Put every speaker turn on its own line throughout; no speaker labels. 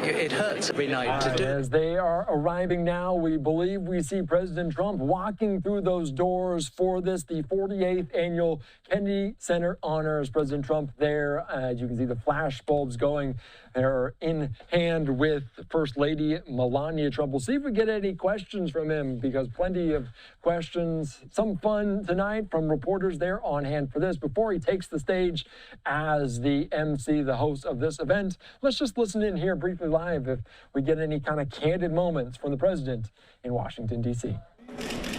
It hurts every night to do.
As they are arriving now, we believe we see President Trump walking through those doors for the 48th annual Kennedy Center honors. President Trump there, as you can see the flash bulbs going. They're in hand with First Lady Melania Trump. We'll see if we get any questions from him, because plenty of questions. Some fun tonight from reporters there on hand for this. Before he takes the stage as the MC, the host of this event, let's just listen in here briefly live if we get any kind of candid moments from the president in Washington, D.C.
President,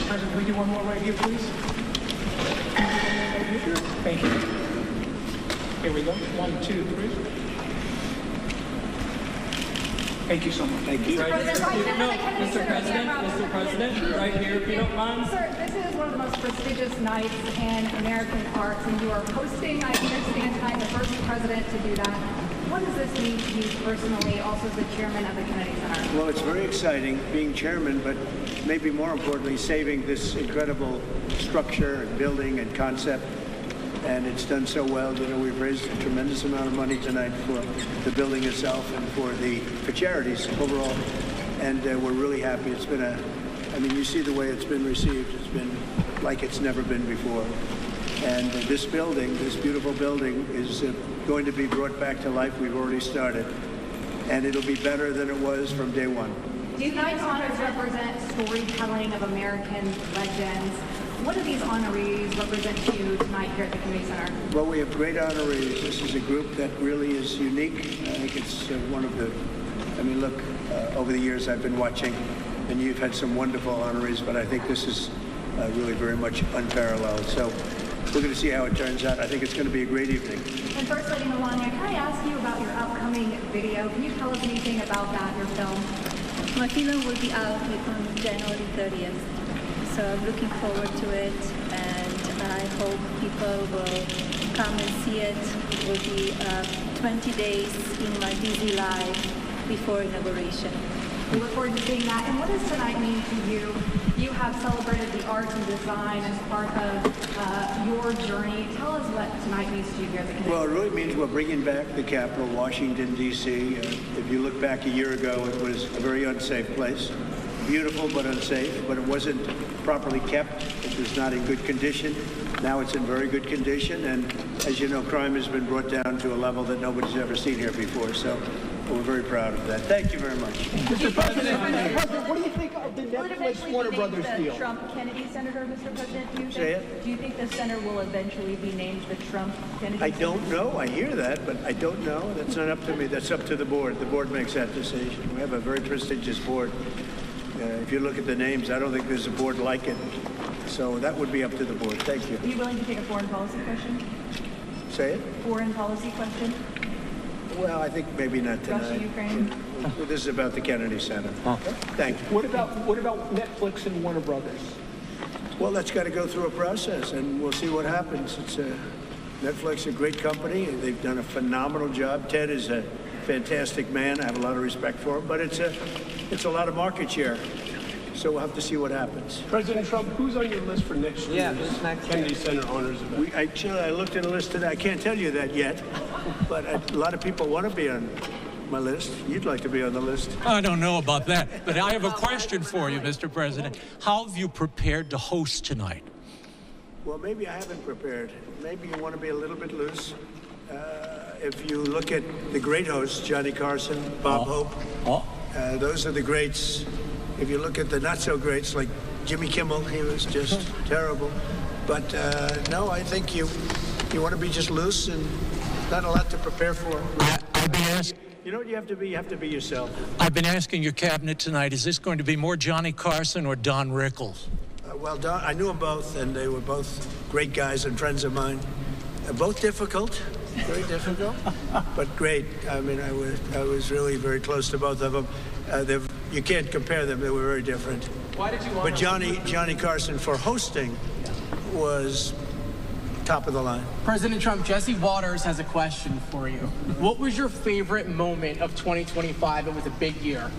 can we do one more right here, please? Thank you. Here we go. 1, 2, 3. Thank you so much. Thank you.
Mr. President, right here, if you don't mind. Sir, this is one of the most prestigious nights in American arts, and you are hosting, I understand, tonight, the first president to do that. What does this mean to you personally, also as the chairman of the Kennedy Center?
Well, it's very exciting being chairman, but maybe more importantly, saving this incredible structure and building and concept. And it's done so well. You know, we've raised a tremendous amount of money tonight for the building itself and for charities overall. And we're really happy. It's been I mean, you see the way it's been received. It's been like it's never been before. And this building, this beautiful building, is going to be brought back to life. We've already started. And it'll be better than it was from day one.
Tonight's honors represent storytelling of American legends. What do these honorees represent to you tonight here at the Kennedy Center?
Well, we have great honorees. This is a group that really is unique. I think it's one of the, I mean, look, over the years I've been watching, and you've had some wonderful honorees, but I think this is really very much unparalleled. So we're going to see how it turns out. I think it's going to be a great evening.
And First Lady Melania, can I ask you about your upcoming video? Can you tell us anything about that, your film?
My film will be out on January 30th. So I'm looking forward to it, and I hope people will come and see it. It will be 20 days in my busy life before inauguration.
We look forward to seeing that. And what does tonight mean to you? You have celebrated the art and design as part of your journey. Tell us what tonight means to you here at the Kennedy.
Well, it really means we're bringing back the capital, Washington, D.C. If you look back a year ago, it was a very unsafe place. Beautiful but unsafe, but it wasn't properly kept. It was not in good condition. Now it's in very good condition, and as you know, crime has been brought down to a level that nobody's ever seen here before, so we're very proud of that. Thank you very much.
Mr. President, what do you think of the Netflix Warner Brothers deal?
Trump-Kennedy Center, Mr. President?
Do
you think the center will eventually be named the Trump-Kennedy Center?
I don't know. I hear that, but I don't know. That's not up to me. That's up to the board. The board makes that decision. We have a very prestigious board. If you look at the names, I don't think there's a board like it. So that would be up to the board. Thank you.
Are you willing to take a foreign policy question?
Say it?
Foreign policy question?
Well, I think maybe not tonight.
Russia, Ukraine?
This is about the Kennedy Center. Thank you.
What about Netflix and Warner Brothers?
Well, that's got to go through a process, and we'll see what happens. Netflix, a great company. They've done a phenomenal job. Ted is a fantastic man. I have a lot of respect for him, but it's a lot of market share. So we'll have to see what happens.
President Trump, who's on your list for next year's Kennedy Center honors event?
I looked at a list today. I can't tell you that yet, but a lot of people want to be on my list. You'd like to be on the list.
I don't know about that, but I have a question for you, Mr. President. How have you prepared to host tonight?
Well, maybe I haven't prepared. Maybe you want to be a little bit loose. If you look at the great hosts, Johnny Carson, Bob Hope, those are the greats. If you look at the not-so-greats, like Jimmy Kimmel, he was just terrible. But no, I think you want to be just loose and not a lot to prepare for.
I've been asking.
You know what you have to be? You have to be yourself.
I've been asking your cabinet tonight, is this going to be more Johnny Carson or Don Rickles?
Well, Don, I knew them both, and they were both great guys and friends of mine. Both difficult, very difficult, but great. I mean, I was really very close to both of them. You can't compare them. They were very different.
Why did you want
But Johnny Carson, for hosting, was top of the line.
President Trump, Jesse Waters has a question for you. What was your favorite moment of 2025? It was a big year.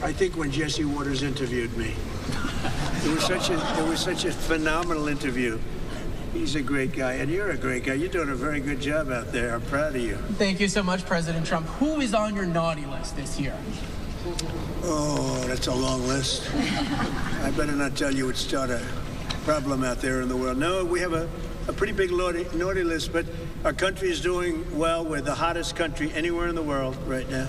I think when Jesse Waters interviewed me. It was such a phenomenal interview. He's a great guy, and you're a great guy. You're doing a very good job out there. I'm proud of you.
Thank you so much, President Trump. Who is on your naughty list this year?
Oh, that's a long list. I better not tell you it's not a problem out there in the world. No, we have a pretty big naughty list, but our country is doing well. We're the hottest country anywhere in the world right now.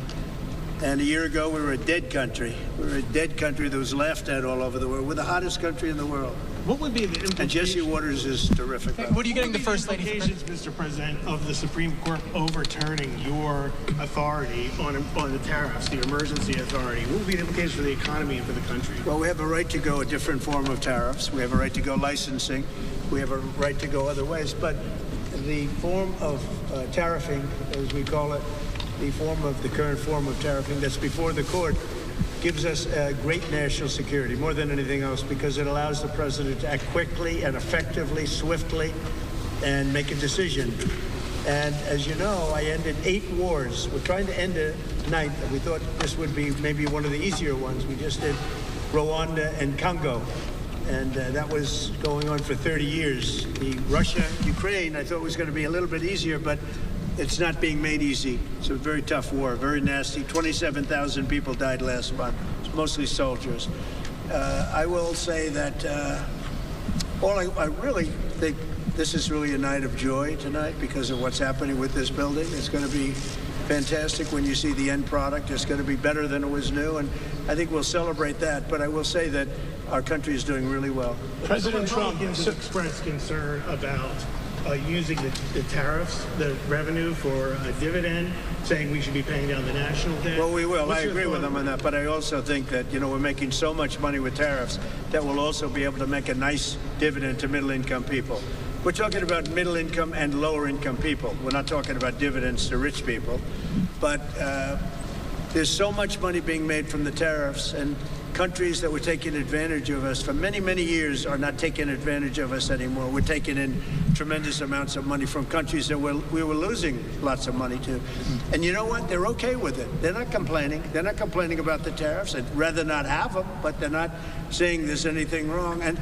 And a year ago, we were a dead country. We were a dead country that was laughed at all over the world. We're the hottest country in the world.
What would be the implications?
And Jesse Waters is terrific.
What are you getting the First Lady?
Implications, Mr. President, of the Supreme Court overturning your authority on the tariffs, the emergency authority? What would be the implications for the economy and for the country?
Well, we have a right to go a different form of tariffs. We have a right to go licensing. We have a right to go other ways. But the form of tariffing, as we call it, the current form of tariffing that's before the court, gives us great national security, more than anything else, because it allows the president to act quickly and effectively, swiftly, and make a decision. And as you know, I ended 8 wars. We're trying to end a 9th. We thought this would be maybe one of the easier ones. We just did Rwanda and Congo. And that was going on for 30 years. The Russia-Ukraine, I thought was going to be a little bit easier, but it's not being made easy. It's a very tough war, very nasty. 27,000 people died last month. It's mostly soldiers. I will say that I really think this is really a night of joy tonight because of what's happening with this building. It's going to be fantastic when you see the end product. It's going to be better than it was new, and I think we'll celebrate that. But I will say that our country is doing really well.
President Trump has expressed concern about using the tariffs, the revenue for a dividend, saying we should be paying down the national debt.
Well, we will.
What's
I
your
agree with
thought?
them on that. But I also think that, we're making so much money with tariffs that we'll also be able to make a nice dividend to middle-income people. We're talking about middle-income and lower-income people. We're not talking about dividends to rich people. But there's so much money being made from the tariffs, and countries that were taking advantage of us for many, many years are not taking advantage of us anymore. We're taking in tremendous amounts of money from countries that we were losing lots of money to. And you know what? They're okay with it. They're not complaining. They're not complaining about the tariffs. They'd rather not have them, but they're not saying there's anything wrong. And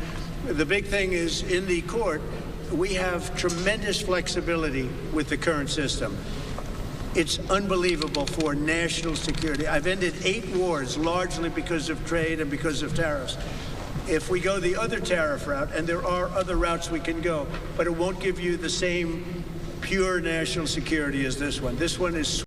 the big thing is, in the court, we have tremendous flexibility with the current system. It's unbelievable for national security. I've ended 8 wars, largely because of trade and because of tariffs. If we go the other tariff route, and there are other routes we can go, but it won't give you the same pure national security as this one. This one is